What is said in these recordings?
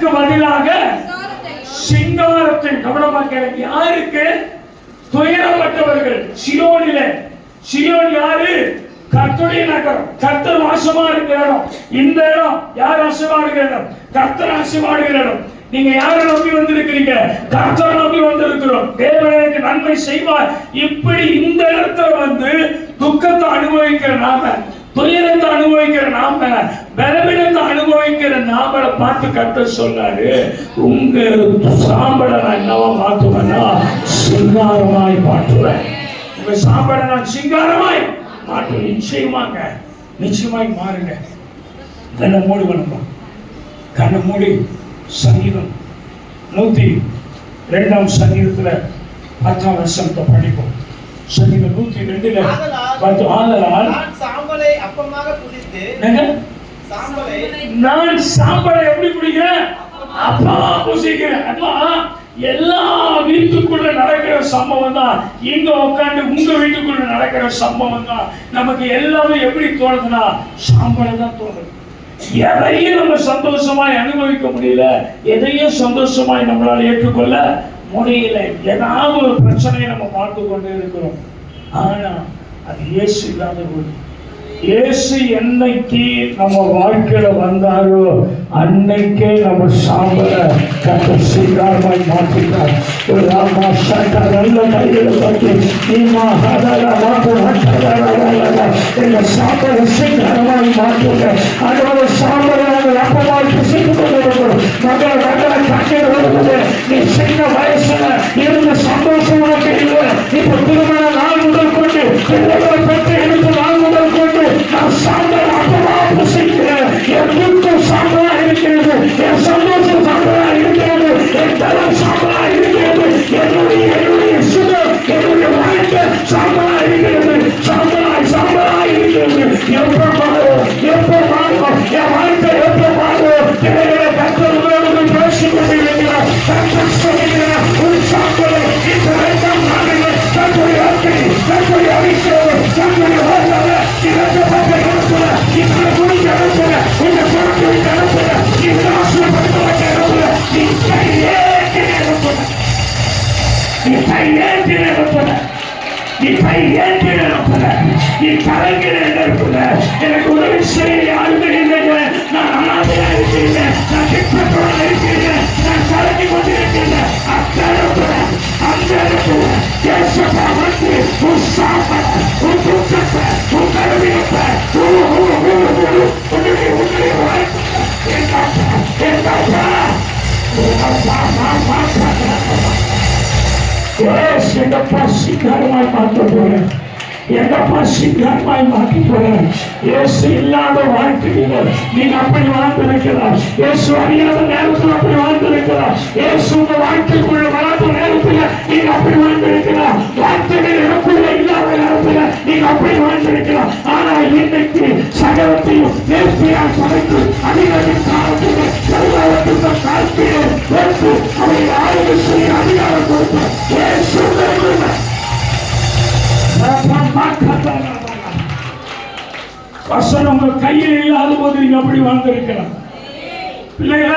தேனுக்கு பதிலாக சிங்காரத்தை. கவனமா கேளுங்க. யாருக்கு? துயரப்பட்டவர்கள். சியோன் யாரு? கர்த்தருடைய நகரம். கர்த்தர் வாசமா இருக்கிற இடம். இந்த இடம் யார் ஆசீர்வாடுகிற இடம்? கர்த்தர் ஆசீர்வாடுகிற இடம். நீங்க யாரை நம்பி வந்திருக்கிறீங்க? கர்த்தரை நம்பி வந்திருக்கிறோம். தேவன் எனக்கு நன்மை செய்வார். இப்படி இந்த இடத்துல வந்து துக்கத்தை அனுபவிக்கிற நாம, துயரத்தை அனுபவிக்கிற நாம, பலவீனத்தை அனுபவிக்கிற நாமளை பார்த்து கர்த்தர் சொல்றாரு, உங்க சாம்பலை நான் என்னவா மாற்றுவேன்னா சிங்காரமாய் மாற்றுவேன். உங்க சாம்பலை நான் சிங்காரமாய் மாற்றுவேன். நிச்சயமாய் மாறுங்க. கண்ணை மூடி வணக்கம். கண்ணை மூடி சங்கீதம் 102 சங்கீதத்துல 10ஆம் வசனத்தை படிப்போம். சங்கீதம் 102 ஆதலால் சாம்பலை அப்பமாக புதித்து, நான் சாம்பலை எப்படி பிடிக்கிறேன்? அப்பமா புசிக்கிறேன். அப்பா எல்லா வீட்டுக்குள்ள நடக்கிற சம்பவம் தான் இங்க உட்காந்து உங்க வீட்டுக்குள்ள நடக்கிற சம்பவம் தான். நமக்கு எல்லாமே எப்படி தோணுதுன்னா சாம்பலை தான் தோணுது. எதையும் நம்ம சந்தோஷமாய் அனுபவிக்க முடியல, எதையும் சந்தோஷமாய் நம்மளால ஏற்றுக்கொள்ள முடியல. ஏதாவது ஒரு பிரச்சனையை நம்ம பார்த்து கொண்டே இருக்கிறோம். ஆனா அது இயேசு இல்லாத போது, இயேசு என்னைக்கு நம்ம வாழ்க்கையில வந்தாரோ அன்னைக்கே நம்ம சாம்பலை கர்த்தர் சிங்காரமாய் மாற்றிட்டார். ஒரு ராமா சட்டா நல்ல கைகளை பார்த்து நீமா ஹதரா மாற்று இந்த சாம்பலை சிங்காரமாய் மாற்றுங்க. அதோட சாம்பலை நாங்கள் அப்பமாய் புசித்து கொண்டிருக்கிறோம். மகள் கண்ணீர் வருவது. நீ சின்ன வயசுல இருந்த சந்தோஷம் உனக்கு இல்லை. இப்போ திருமண நாள் முதல் கொண்டு பிள்ளைகளை பெற்று எடுத்து நாள் முதல் கொண்டு நான் சாம்பல் அப்பமா புசிக்கிறேன். என் துக்கம் சாம்பலா இருக்கிறது, என் சந்தோஷம் சாம்பலா இருக்கிறது, என் தரம் சாம்பலா இருக்கிறது, என்னுடைய சுகம், என்னுடைய வாழ்க்கை சாம்பலா இருக்கிறது, சாம்பலா இருக்கிறது. எப்ப மாறும்? என் வாழ்க்கை எப்ப மாறும்? கர்த்தரோடு பேசிக் கொண்டிருக்கிறார். கர்த்தர் சொல்லுகிறார், ஒரு சாம்பலை இந்த இரண்டாம் நாளில் தன்னுடைய தன்னுடைய அபிஷேகம், தன்னுடைய வாழ்க்கை இறக்கப்பட்ட இடத்துல, இந்த குடிக்க இடத்துல, இந்த பொருட்களை இடத்துல, இந்த ஆசிரியப்பட்ட இடத்துல நீ கையேற்றி இடத்துல, நீ கலைஞர் இடத்துல எனக்கு உதவி செய்ய யாருமே இல்லைங்க. நான் அனாதையா இருக்கிறேன், நான் திட்டத்தோட இருக்கிறேன், நான் கலங்கி கொண்டிருக்கிறேன். அந்த இடத்துல ஏசப்பா வந்து உன் சாம்பலை, உன் துக்கத்தை, உன் கருவியத்தை, உன்னுடைய எங்கப்பா சிங்காரமாய் மாற்ற போறேன், எங்கப்பா சிங்காரமாய் மாற்ற போறேன். இயேசு இல்லாத வாழ்க்கையில நீங்க அப்படி வாழ்ந்திருக்கிறார். இயேசு அறியாத நேரத்தில் அப்படி வாழ்ந்திருக்கிறார். இயேசு உங்க வாழ்க்கைக்குள்ள வராத நேரத்தில் நீங்க அப்படி வாழ்ந்திருக்கிறார். வார்த்தைகள் எனக்குள்ள இல்லாத நேரத்தில் நீங்க அப்படி வாழ்ந்திருக்கிறார். ஆனால் இன்னைக்கு சகலத்தையும் நேர்த்தியாக படைத்து அதிகாரின் காலத்தில் எல்லாவற்றுக்கு காலத்திலே வைத்து அவரை ஆய்வு செய்ய அதிகாரம் கொடுத்தார். இயேசு வசனம் உங்க கையில் இல்லாத போது நீங்க அப்படி வாழ்ந்திருக்கலாம். பிள்ளைகள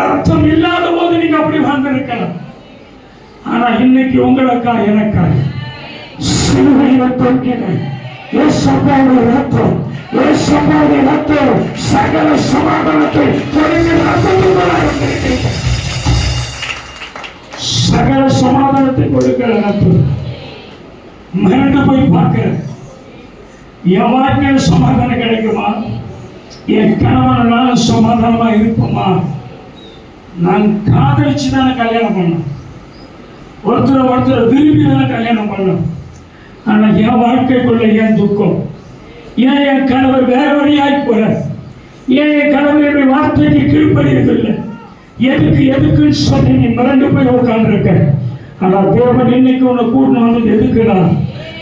அர்த்தம் இல்லாத போது நீங்க அப்படி வாழ்ந்திருக்கலாம். ஆனா இன்னைக்கு உங்களுக்கா எனக்கா சிலுவையில தொங்கின இயேசுவுடைய ரத்தம், இயேசுவுடைய ரத்தம் சகல சமாதானத்தை கொடுக்கிற ரத்தம், சகல சமாதானத்தை கொடுக்கிற ரத்தம். மறந்து போய் பார்க்கிறேன், என் வாழ்க்கையில சமாதானம் கிடைக்குமா? என் கணவனால சமாதானமா இருப்போமா? நான் காதலிச்சு தானே கல்யாணம் பண்ணோம், ஒருத்தர் விரும்பி தானே கல்யாணம் பண்ணோம். ஆனா என் வாழ்க்கைக்குள்ள ஏன் துக்கம்? ஏன் என் கணவர் வேற வழியாய் போற? ஏன் என் கணவருடைய வார்த்தைக்கு கீழ்ப்படியதில்லை? எதுக்குன்னு சொல்லி நீ மிரண்டு போய் உட்கார்ந்துருக்க. ஆனா தேவன் இன்னைக்கு உன்னை கூட்டு வந்தது எதுக்குடா?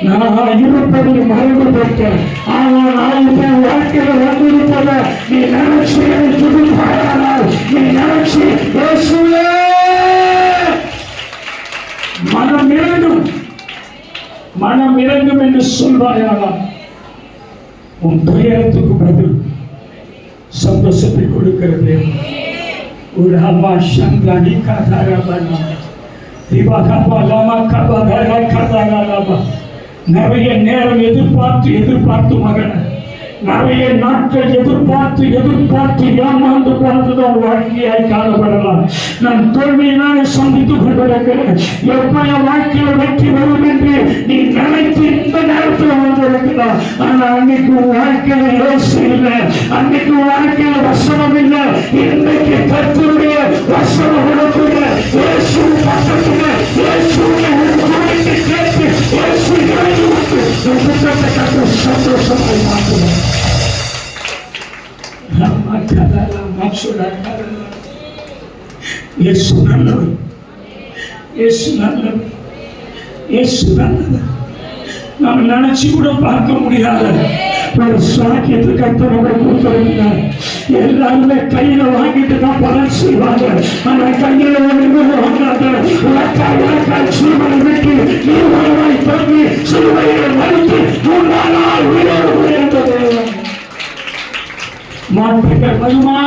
நான் இருப்பதை மறைந்து போட்டேன். ஆனால் நான் இப்ப வாழ்க்கையில வந்திருப்பதை நீ நினைச்சு துடிப்பாயானால், நீ நினைச்சு மனம் இறங்கும் என்று சொல்வாயானால் உன் துயரத்துக்கு பதில் சந்தோஷத்தை கொடு. கொடுக்கிற தேவன். ஒரு அம்மா சந்தானி காதாரபனா திவாகபா லாமா கபாதாரா கபாதாரபா. நிறைய நேரம் எதிர்பார்த்து மகனை, நிறைய நாட்கள் எதிர்பார்த்து ஏமாந்து போனதுதான் வாழ்க்கையாய் காணப்படலாம். நான் தோல்வியினாலே சந்தித்துக் கொண்டிருக்கிறேன். எப்ப என் வாழ்க்கையில் வெற்றி வரும் என்று நீ நினைத்து இந்த நேரத்தில் வந்திருக்கலாம். ஆனா அன்னைக்கு வாழ்க்கையில யோசனை இல்லை, அன்னைக்கு வாழ்க்கையில வசனம் இல்லை. இன்னைக்கு கர்த்தருடைய வசனம் உனக்குள்ள இயேசு பக்கத்துல இயேசுவை உனக்கு கேட்டு இயேசு இறங்கி வந்து சந்தோஷமாய் மாற்றுவார். இயேசு நல்லவர், இயேசு நல்லவர், இயேசு நல்லவர். நாம் நினைச்சு கூட பார்க்க முடியாத ஒரு சாக்கியத்தை கர்த்தர் நமக்கு கொடுத்திருக்கிறார். எல்லாருமே கையில வாங்கிட்டு தான் பலன் செய்வாங்க. ஆனா கையில வாங்காத உலக்காய் சிறுவனை விட்டு நீ உணவாய் தங்கி சிறுவையை மறுத்து 3 நாள் உயிரோடு உயர்ந்தது. மாற்றங்கள் வருமா?